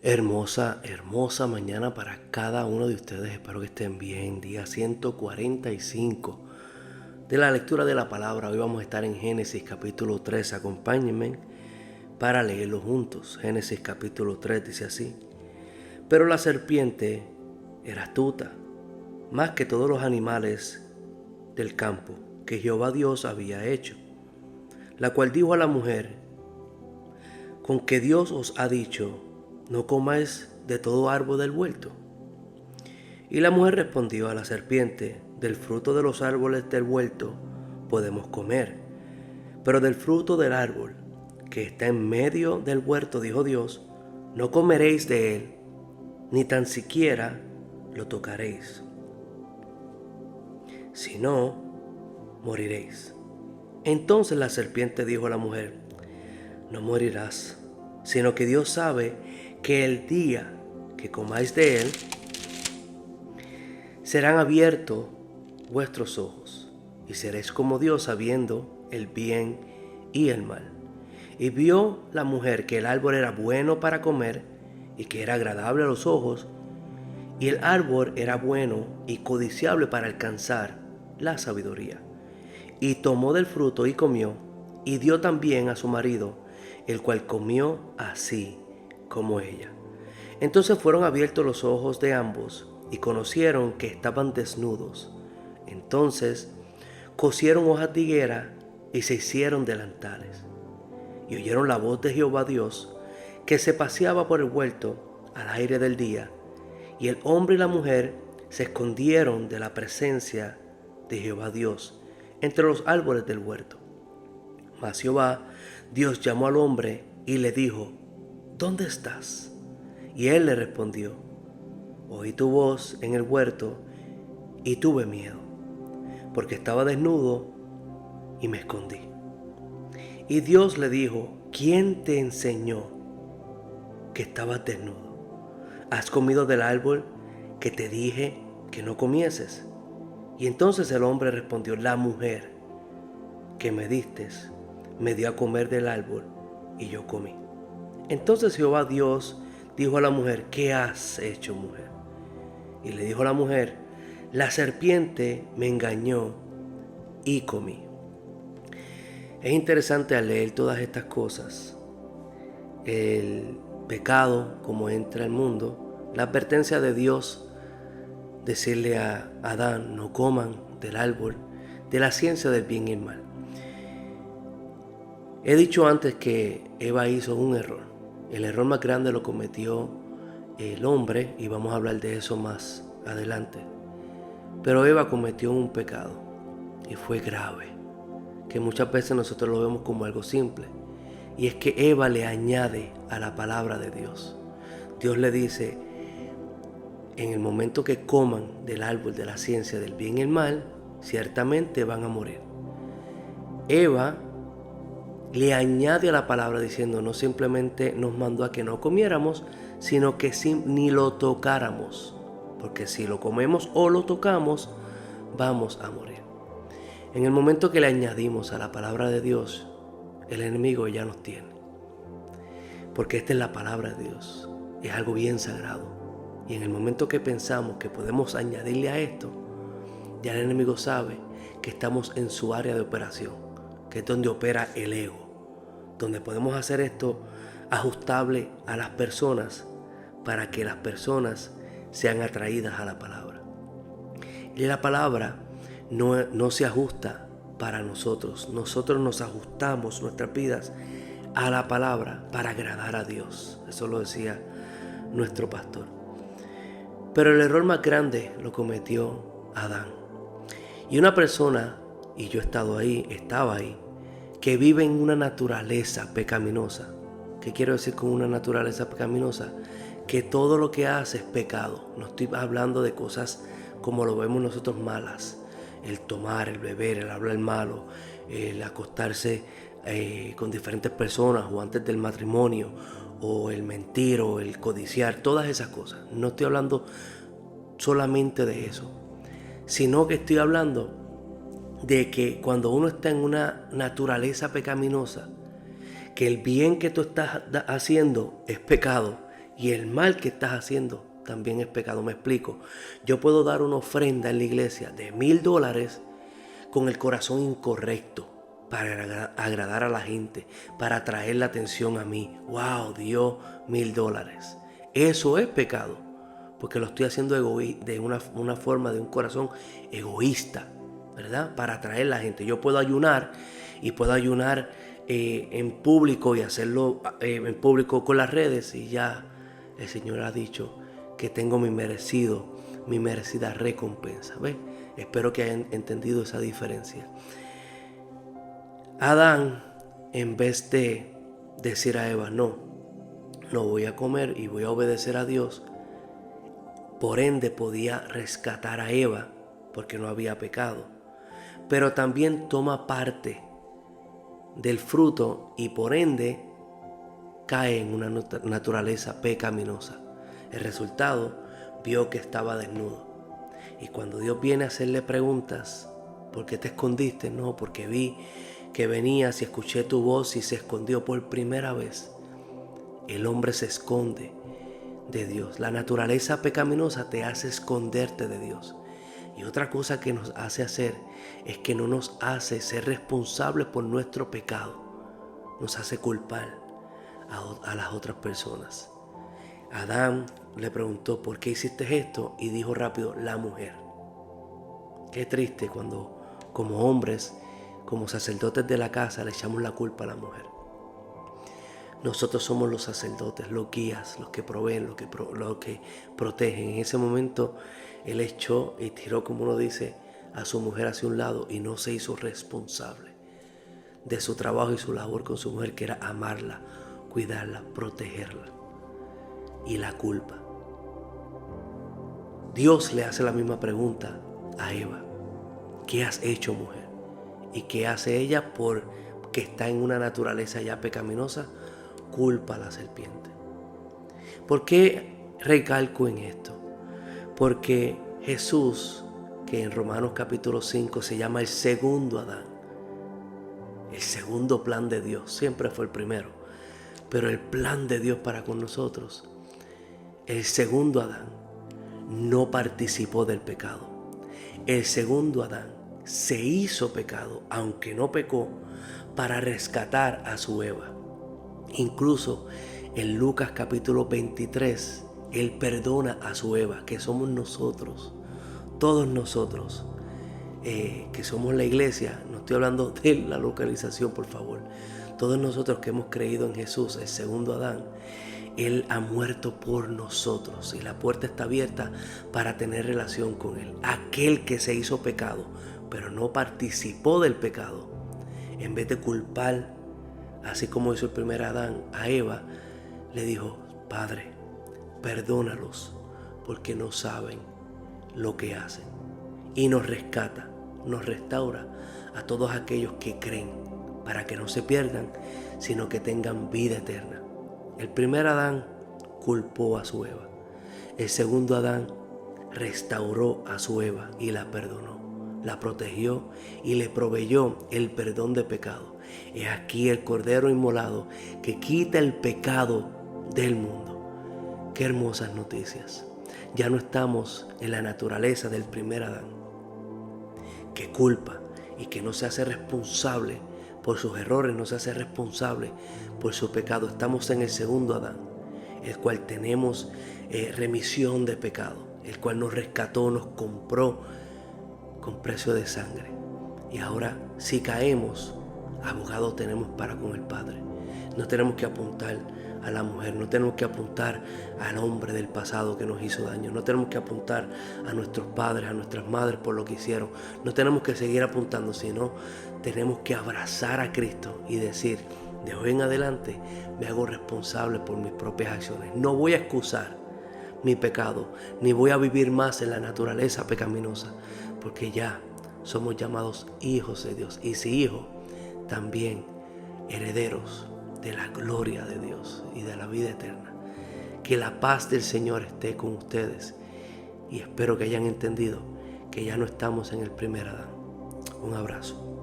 Hermosa, hermosa mañana para cada uno de ustedes. Espero que estén bien. Día 145 de la lectura de la palabra. Hoy vamos a estar en Génesis capítulo 3. Acompáñenme para leerlo juntos. Génesis capítulo 3 dice así: Pero la serpiente era astuta, más que todos los animales del campo que Jehová Dios había hecho, la cual dijo a la mujer: ¿Con que Dios os ha dicho, no comáis de todo árbol del huerto? Y la mujer respondió a la serpiente: Del fruto de los árboles del huerto podemos comer, pero del fruto del árbol que está en medio del huerto, dijo Dios, no comeréis de él, ni tan siquiera lo tocaréis, si no, moriréis. Entonces la serpiente dijo a la mujer: No morirás, sino que Dios sabe que el día que comáis de él, serán abiertos vuestros ojos, y seréis como Dios, sabiendo el bien y el mal. Y vio la mujer que el árbol era bueno para comer, y que era agradable a los ojos, y el árbol era bueno y codiciable para alcanzar la sabiduría. Y tomó del fruto y comió, y dio también a su marido, el cual comió así como ella. Entonces fueron abiertos los ojos de ambos, y conocieron que estaban desnudos. Entonces cosieron hojas de higuera y se hicieron delantales. Y oyeron la voz de Jehová Dios, que se paseaba por el huerto al aire del día. Y el hombre y la mujer se escondieron de la presencia de Jehová Dios entre los árboles del huerto. Mas Jehová Dios llamó al hombre y le dijo: ¿Dónde estás? Y él le respondió: Oí tu voz en el huerto y tuve miedo, porque estaba desnudo y me escondí. Y Dios le dijo: ¿Quién te enseñó que estabas desnudo? ¿Has comido del árbol que te dije que no comieses? Y entonces el hombre respondió: La mujer que me diste me dio a comer del árbol y yo comí. Entonces Jehová Dios dijo a la mujer: ¿Qué has hecho, mujer? Y le dijo a la mujer: La serpiente me engañó y comí. Es interesante al leer todas estas cosas, el pecado, como entra al mundo, la advertencia de Dios, decirle a Adán: no coman del árbol de la ciencia del bien y el mal. He dicho antes que Eva hizo un error. El error más grande lo cometió el hombre, y vamos a hablar de eso más adelante. Pero Eva cometió un pecado, y fue grave, que muchas veces nosotros lo vemos como algo simple. Y es que Eva le añade a la palabra de Dios. Dios le dice: en el momento que coman del árbol de la ciencia del bien y el mal, ciertamente van a morir. Eva le añade a la palabra diciendo: no simplemente nos mandó a que no comiéramos, sino que ni lo tocáramos, porque si lo comemos o lo tocamos, vamos a morir. En el momento que le añadimos a la palabra de Dios, el enemigo ya nos tiene, porque esta es la palabra de Dios, es algo bien sagrado. Y en el momento que pensamos que podemos añadirle a esto, ya el enemigo sabe que estamos en su área de operación, que es donde opera el ego, donde podemos hacer esto ajustable a las personas para que las personas sean atraídas a la palabra. Y la palabra no se ajusta para nosotros. Nosotros nos ajustamos nuestras vidas a la palabra para agradar a Dios. Eso lo decía nuestro pastor. Pero el error más grande lo cometió Adán. Y una persona, y yo estaba ahí, que vive en una naturaleza pecaminosa. ¿Qué quiero decir con una naturaleza pecaminosa? Que todo lo que hace es pecado. No estoy hablando de cosas como lo vemos nosotros malas. El tomar, el beber, el hablar malo, el acostarse con diferentes personas o antes del matrimonio, o el mentir o el codiciar, todas esas cosas. No estoy hablando solamente de eso, sino que estoy hablando de que cuando uno está en una naturaleza pecaminosa, que el bien que tú estás haciendo es pecado Y el mal que estás haciendo también es pecado. Me explico. Yo puedo dar una ofrenda en la iglesia de $1,000 con el corazón incorrecto para agradar a la gente, para atraer la atención a mí. Wow, dio $1,000. Eso es pecado, porque lo estoy haciendo de una forma, de un corazón egoísta, ¿verdad? Para atraer a la gente. Yo puedo ayunar y puedo ayunar en público y hacerlo en público con las redes, y ya el Señor ha dicho que tengo mi merecida recompensa. ¿Ves? Espero que hayan entendido esa diferencia. Adán, en vez de decir a Eva, no voy a comer y voy a obedecer a Dios, por ende podía rescatar a Eva porque no había pecado. Pero también toma parte del fruto y por ende cae en una naturaleza pecaminosa. El resultado, vio que estaba desnudo. Y cuando Dios viene a hacerle preguntas, ¿por qué te escondiste? No, porque vi que venías y escuché tu voz y se escondió. Por primera vez, el hombre se esconde de Dios. La naturaleza pecaminosa te hace esconderte de Dios. Y otra cosa que nos hace hacer es que no nos hace ser responsables por nuestro pecado. Nos hace culpar a las otras personas. Adán le preguntó, ¿por qué hiciste esto? Y dijo rápido, la mujer. Qué triste cuando como hombres, como sacerdotes de la casa, le echamos la culpa a la mujer. Nosotros somos los sacerdotes, los guías, los que proveen, los que protegen. En ese momento él echó y tiró, como uno dice, a su mujer hacia un lado y no se hizo responsable de su trabajo y su labor con su mujer, que era amarla, cuidarla, protegerla. Y la culpa. Dios le hace la misma pregunta a Eva. ¿Qué has hecho, mujer? ¿Y qué hace ella? Porque está en una naturaleza ya pecaminosa, culpa a la serpiente. ¿Por qué recalco en esto? Porque Jesús, que en Romanos capítulo 5 se llama el segundo Adán, el segundo plan de Dios, siempre fue el primero, pero el plan de Dios para con nosotros, el segundo Adán no participó del pecado. El segundo Adán se hizo pecado, aunque no pecó, para rescatar a su Eva. Incluso en Lucas capítulo 23, Él perdona a su Eva, que somos nosotros, todos nosotros, que somos la iglesia. No estoy hablando de la localización, por favor. Todos nosotros que hemos creído en Jesús, el segundo Adán, Él ha muerto por nosotros y la puerta está abierta para tener relación con Él. Aquel que se hizo pecado, pero no participó del pecado, en vez de culpar, así como hizo el primer Adán a Eva, le dijo, Padre, perdónalos porque no saben lo que hacen. Y nos rescata, nos restaura a todos aquellos que creen, para que no se pierdan, sino que tengan vida eterna. El primer Adán culpó a su Eva. El segundo Adán restauró a su Eva y la perdonó, la protegió y le proveyó el perdón de pecado. Es aquí el Cordero inmolado que quita el pecado del mundo. Qué hermosas noticias. Ya no estamos en la naturaleza del primer Adán, que culpa y que no se hace responsable por sus errores, no se hace responsable por su pecado. Estamos en el segundo Adán, el cual tenemos remisión de pecado, el cual nos rescató, nos compró con precio de sangre. Y ahora, si caemos, abogado tenemos para con el Padre. No tenemos que apuntar a la mujer, no tenemos que apuntar al hombre del pasado que nos hizo daño, no tenemos que apuntar a nuestros padres, a nuestras madres por lo que hicieron, no tenemos que seguir apuntando, sino tenemos que abrazar a Cristo y decir, de hoy en adelante me hago responsable por mis propias acciones. No voy a excusar mi pecado, ni voy a vivir más en la naturaleza pecaminosa, porque ya somos llamados hijos de Dios, y si hijos, también herederos de la gloria de Dios y de la vida eterna. Que la paz del Señor esté con ustedes, y espero que hayan entendido que ya no estamos en el primer Adán. Un abrazo.